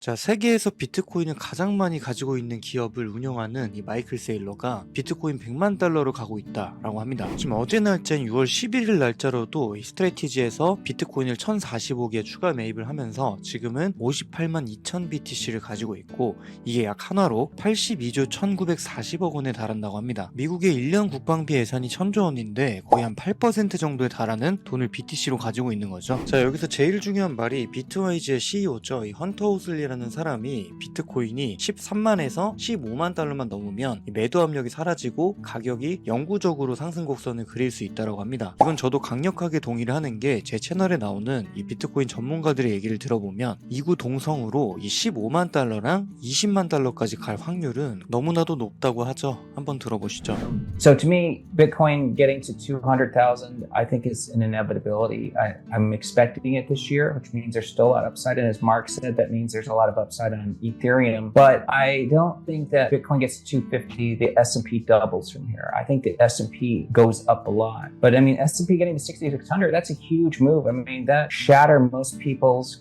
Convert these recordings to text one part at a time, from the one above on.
자, 세계에서 비트코인을 가장 많이 가지고 있는 기업을 운영하는 이 마이클 세일러가 비트코인 100만 달러로 가고 있다라고 합니다. 지금 어제 날짜인 6월 11일 날짜로도 이 스트레티지에서 비트코인을 1045개 추가 매입을 하면서 지금은 58만 2000 BTC를 가지고 있고, 이게 약 한화로 82조 1940억 원에 달한다고 합니다. 미국의 1년 국방비 예산이 1000조 원인데 거의 한 8% 정도에 달하는 돈을 BTC로 가지고 있는 거죠. 자, 여기서 제일 중요한 말이 비트와이즈의 CEO죠. 이 헌터 호슬리라는 사람이 비트코인이 13만에서 15만 달러만 넘으면 매도 압력이 사라지고 가격이 영구적으로 상승 곡선을 그릴 수 있다고 합니다. 이건 저도 강력하게 동의를 하는 게, 제 채널에 나오는 이 비트코인 전문가들의 얘기를 들어보면 이구동성으로 이 15만 달러랑 20만 달러까지 갈 확률은 너무나도 높다고 하죠. 한번 들어보시죠. So to me, Bitcoin getting to 200,000, I think is an inevitability. I'm expecting it this year, which means there's still a lot of upside. And as Mark said, that means there's a lot of upside on Ethereum. But I don't think that Bitcoin gets to 250, the S&P doubles from here. I think the S&P goes up a lot. But I mean, S&P getting to 6,600, that's a huge move. I mean, that shattered most people's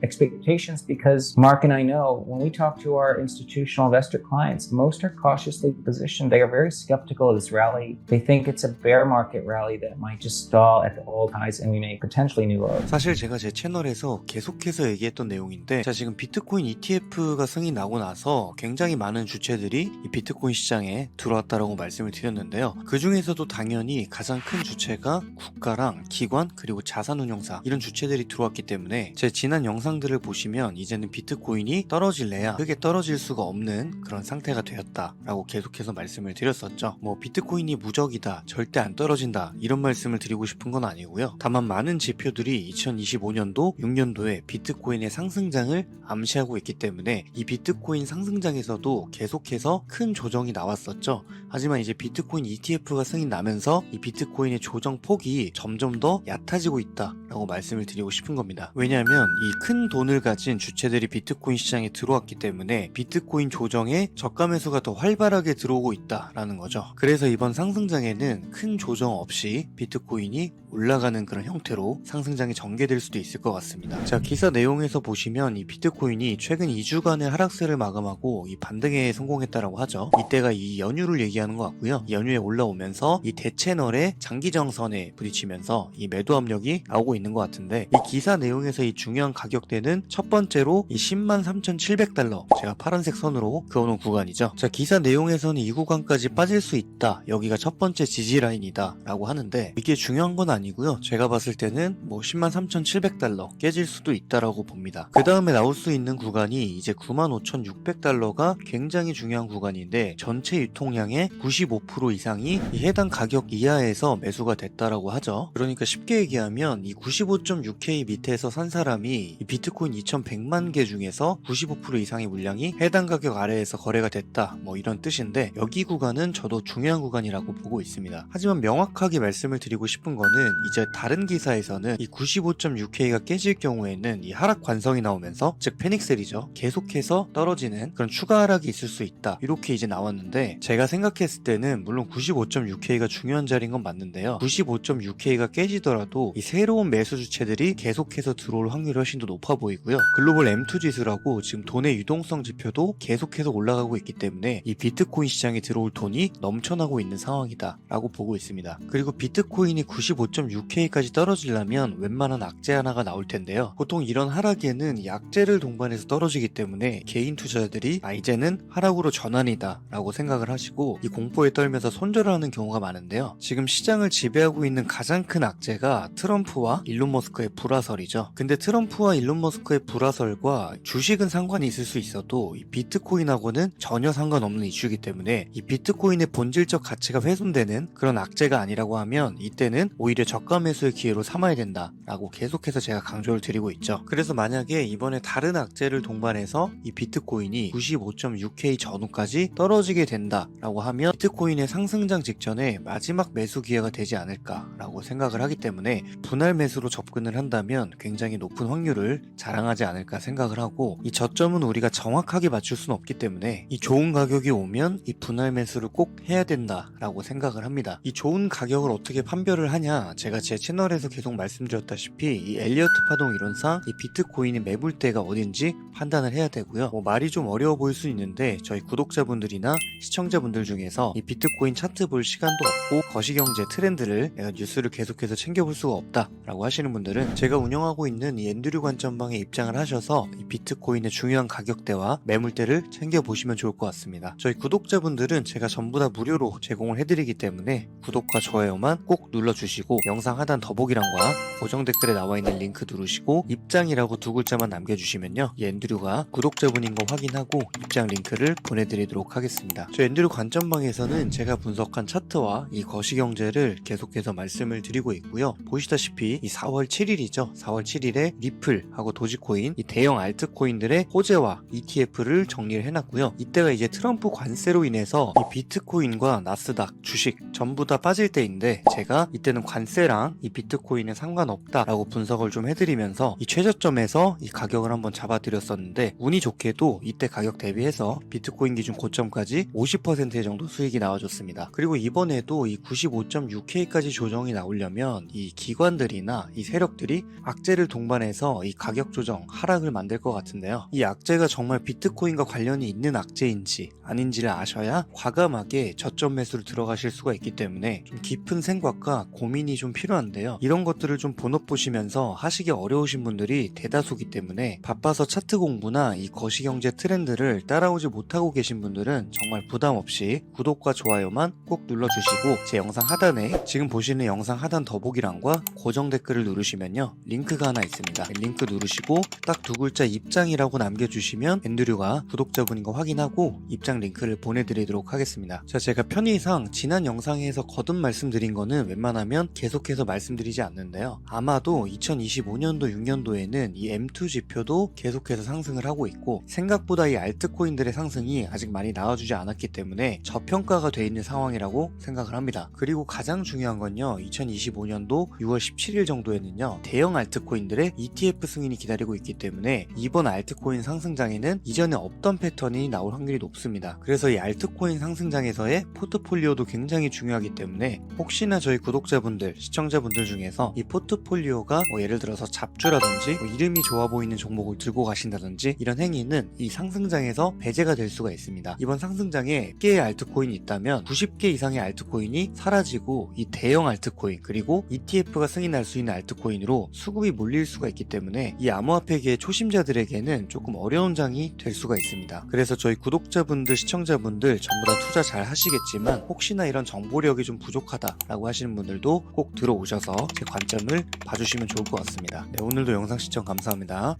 expectations, because Mark and I know when we talk to our institutional investor clients, most are cautiously positioned. They are very skeptical of this rally. They think it's a bear market rally that might just stall at the old highs and we may potentially new lows. 사실 제가 제 채널에서 계속해서 얘기했던 내용인데, 자, 지금 비트코인 ETF가 승인 나고 나서 굉장히 많은 주체들이 이 비트코인 시장에 들어왔다라고 말씀을 드렸는데요. 그 중에서도 당연히 가장 큰 주체가 국가랑 기관 그리고 자산운용사, 이런 주체들이 들어왔기 때문에 제 지난 영상들을 보시면 이제는 비트코인이 떨어질래야 크게 떨어질 수가 없는 그런 상태가 되었다라고 계속해서 말씀을 드렸었죠. 뭐 비트코인이 무적이다, 절대 안 떨어진다, 이런 말씀을 드리고 싶은 건 아니고요. 다만 많은 지표들이 2025년도 6년도에 비트코인의 상승장을 암시하고 있기 때문에 이 비트코인 상승장에서도 계속해서 큰 조정이 나왔었죠. 하지만 이제 비트코인 ETF가 승인 나면서 이 비트코인의 조정 폭이 점점 더 얕아지고 있다라고 말씀을 드리고 싶은 겁니다. 왜냐하면 이 큰 돈을 가진 주체들이 비트코인 시장에 들어왔기 때문에 비트코인 조정에 저가 매수가 더 활발하게 들어오고 있다라는 거죠. 그래서 이번 상승장에는 큰 조정 없이 비트코인이 올라가는 그런 형태로 상승장이 전개될 수도 있을 것 같습니다. 자, 기사 내용에서 보시면 이 비트코인이 최근 2주간의 하락세를 마감하고 이 반등에 성공했다라고 하죠. 이때가 이 연휴를 얘기하는 것 같고요. 이 연휴에 올라오면서 이 대채널의 장기정선에 부딪히면서 이 매도 압력이 나오고 있는 것 같은데, 이 기사 내용에서 이 중요한 가격대는 첫 번째로 이 103,700달러, 제가 파란색 선으로 그어놓은 구간이죠. 자, 기사 내용에서는 이 구간까지 빠질 수 있다, 여기가 첫 번째 지지라인이다 라고 하는데, 이게 중요한 건 아니고요. 제가 봤을 때는 뭐 103,700달러 깨질 수도 있다라고 봅니다. 그 다음에 나올 수 있는 구간이 이제 95,600달러가 굉장히 중요한 구간인데, 전체 유통량의 95% 이상이 이 해당 가격 이하에서 매수가 됐다라고 하죠. 그러니까 쉽게 얘기하면 이 95.6K 밑에서 산 사람이 이 비트코인 2,100만 개 중에서 95% 이상의 물량이 해당 가격 아래에서 거래가 됐다, 뭐 이런 뜻인데, 여기 구간은 저도 중요한 구간이라고 보고 있습니다. 하지만 명확하게 말씀을 드리고 싶은 거는, 이제 다른 기사에서는 이 95.6K가 깨질 경우에는 이 하락 관성이 나오면서, 즉 패닉셀이죠, 계속해서 떨어지는 그런 추가 하락이 있을 수 있다, 이렇게 이제 나왔는데, 제가 생각했을 때는 물론 95.6K가 중요한 자리인 건 맞는데요, 95.6K가 깨지더라도 이 새로운 매수 주체들이 계속해서 들어올 확률이 훨씬 더 높아 보이고요. 글로벌 M2 지수라고 지금 돈의 유동성 지표도 계속해서 올라가고 있기 때문에 이 비트코인 시장에 들어올 돈이 넘쳐나고 있는 상황이다 라고 보고 있습니다. 그리고 비트코인이 95.6K까지 떨어지려면 웬만한 악재 하나가 나올 텐데요, 보통 이런 하락에는 이 악재를 동반해서 떨어지기 때문에 개인 투자자들이 이제는 하락으로 전환이다 라고 생각을 하시고 이 공포에 떨면서 손절을 하는 경우가 많은데요, 지금 시장을 지배하고 있는 가장 큰 악재가 트럼프와 일론 머스크의 불화설이죠. 근데 트럼프와 일론 머스크의 불화설과 주식은 상관이 있을 수 있어도 이 비트코인하고는 전혀 상관없는 이슈이기 때문에 이 비트코인의 본질적 가치가 훼손되는 그런 악재가 아니라고 하면 이때는 오히려 저가 매수의 기회로 삼아야 된다 라고 계속해서 제가 강조를 드리고 있죠. 그래서 만약에 이번에 다른 악재를 동반해서 이 비트코인이 95.6K 전후까지 떨어지게 된다 라고 하면 비트코인의 상승장 직전에 마지막 매수 기회가 되지 않을까 라고 생각을 하기 때문에 분할 매수로 접근을 한다면 굉장히 높은 확률을 자랑하지 않을까 생각을 하고, 이 저점은 우리가 정확하게 맞출 수는 없기 때문에 이 좋은 가격이 오면 이 분할 매수를 꼭 해야 된다 라고 생각을 합니다. 이 좋은 가격을 어떻게 판별을 하냐, 제가 제 채널에서 계속 말씀드렸다시피 이 엘리어트 파동 이론상 이 비트코인의 매물대가 어딘지 판단을 해야 되고요. 말이 좀 어려워 보일 수 있는데 저희 구독자분들이나 시청자분들 중에서 이 비트코인 차트 볼 시간도 없고 거시경제 트렌드를 내가 뉴스를 계속해서 챙겨볼 수가 없다 라고 하시는 분들은 제가 운영하고 있는 이 앤드류 관점방에 입장을 하셔서 이 비트코인의 중요한 가격대와 매물대를 챙겨보시면 좋을 것 같습니다. 저희 구독자분들은 제가 전부 다 무료로 제공을 해드리기 때문에 구독과 좋아요만 꼭 눌러주시고 영상 하단 더보기란과 고정 댓글에 나와있는 링크 누르시고 입장이라고 두 글자만 남겨주시면요, 이 앤드류가 구독자분인 거 확인하고 입장 링크를 보내드리도록 하겠습니다. 저희 앤드류 관점방에서는 제가 분석한 차트와 이 거시경제를 계속해서 말씀을 드리고 있고요. 보시다시피 이 4월 7일이죠. 4월 7일에 리플하고 도지코인 이 대형 알트코인들의 호재와 ETF를 정리를 해놨고요. 이때가 이제 트럼프 관세로 인해서 이 비트코인과 나스닥, 주식 전부 다 빠질 때인데 제가 이때는 관세랑 이 비트코인은 상관없다라고 분석을 좀 해드리면서 이 최저점에서 이 가격을 한번 잡아드렸었는데 운이 좋게도 이때 가격 대비해서 비트코인 기준 고점까지 50% 정도 수익이 나와줬습니다. 그리고 이번에도 이 95.6K까지 조정이 나오려면 이 기관들이나 이 세력들이 악재를 동반해서 이 가격 조정 하락을 만들 것 같은데요. 이 악재가 정말 비트코인과 관련이 있는 악재인지 아닌지를 아셔야 과감하게 저점 매수를 들어가실 수가 있기 때문에 좀 깊은 생각과 고민이 좀 필요한데요. 이런 것들을 좀 본업 보시면서 하시기 어려우신 분들이 대다수기 때문에 바빠서 차트 공부나 이 거시경제 트렌드를 따라오지 못하고 계신 분들은 정말 부담 없이 구독과 좋아요만 꼭 눌러주시고 제 영상 하단에 지금 보시는 영상 하단 더보기란과 고정 댓글을 누르시면요, 링크가 하나 있습니다. 링크 누르시고 딱 두 글자 입장이라고 남겨주시면 앤드류가 구독자분인 거 확인하고 입장 링크를 보내드리도록 하겠습니다. 제가 편의상 지난 영상에서 거듭 말씀드린 거는 웬만하면 계속해서 말씀드리지 않는데요. 아마도 2025년도 6년도에는 이 M2 지표도 계속해서 상승을 하고 있고 생각보다 이 알트코인들의 상승이 아직 많이 나와주지 않았기 때문에 저평가가 돼 있는 상황이라고 생각을 합니다. 그리고 가장 중요한 건요, 2025년도 6월 17일 정도에는요, 대형 알트코인들의 ETF 승인이 기다리고 있기 때문에 이번 알트코인 상승장에는 이전에 없던 패턴이 나올 확률이 높습니다. 그래서 이 알트코인 상승장에서의 포트폴리오도 굉장히 중요하기 때문에 혹시나 저희 구독자분들, 시청자분들 중에서 이 포트폴리오가 예를 들어서 잡주라든지 이름이 좋아 보이는 종목을 들고 가신다든지 이런 행위는 이 상승장에서 배제가 될 수가 있습니다. 이번 상승장에 100개의 알트코인이 있다면 90개 이상의 알트코인이 사라지고 이 대형 알트코인 그리고 ETF가 승인할 수 있는 알트코인으로 수급이 몰릴 수가 있기 때문에 이 암호화폐계의 초심자들에게는 조금 어려운 장이 될 수가 있습니다. 그래서 저희 구독자분들, 시청자분들 전부 다 투자 잘 하시겠지만 혹시나 이런 정보력이 좀 부족하다라고 하시는 분들도 꼭 들어오셔서 제 관점을 봐주시면 좋을 것 같습니다. 네, 오늘도 영상 시청 감사합니다.